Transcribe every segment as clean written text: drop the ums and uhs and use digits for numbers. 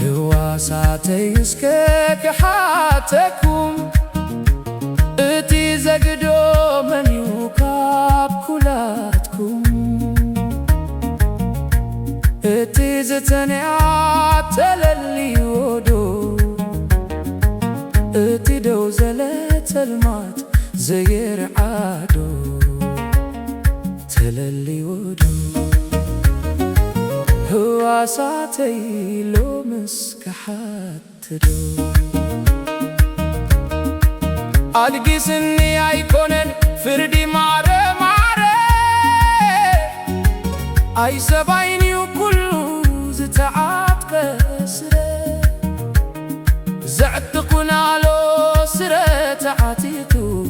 هواساتي اسككحاتكم اتي زقدو من يوكاب كلاتكم اتي زتنعات للي ودو اتي دوزلت المات زير عادو تللي ودو هواساتي لو مسكحاتدو ألقسني أيكونن فردي مارة مارة أي سبايني وكله زتعات كسرة زعتقنا لو سرة تعاتيكو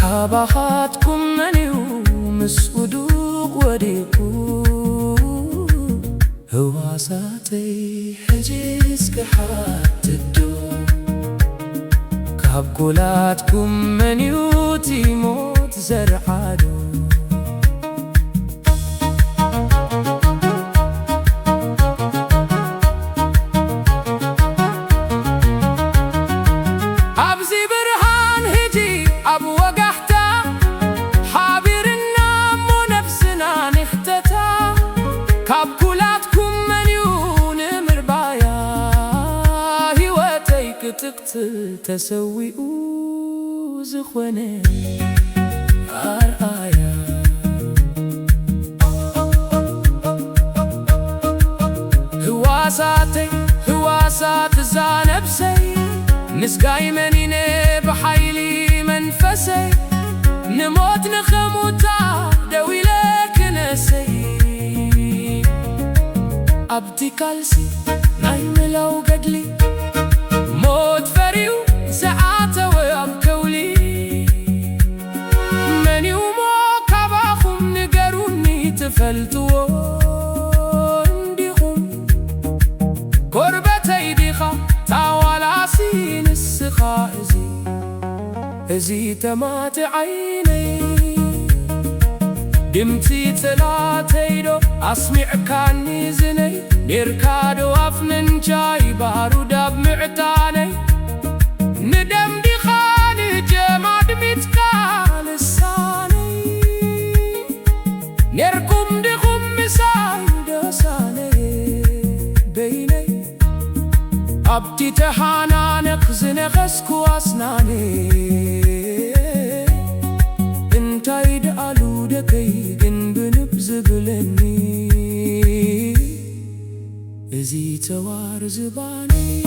كاباخاتكم منيو مسودوق وديكو هواساتي حجيز كحاتدو كابكولاتكم من يوتي موت زرعادو أبزي برهان هجي أبو وقحتا حابرنا مو نفسنا نختتا كابكولاتكم من يون مربايا هواتيك تسوي زخوني أرآيا هواسات زانبسي نسقاي منيني بحيلي منفسي نموت نخموتا دوي لك نسي أبدي كالسي نايم لو قدلي موت فريو ساعات ويبكولي من يومو كباخم نقروني تفلتو انديخم كربتي ديخا تاوالاسي نسخا ازي تمات عيني دمتي تلاتيدو أسمع كاني زني نركادو أفنن جاي بارو داب معتاني ندم دي خاني جماد متكال الساني نركم دي خمسان دساني بيني أبتي تحانا نقزن غسكو أسناني انتايد ألو دكي جن بنبز بلني ازي توار زباني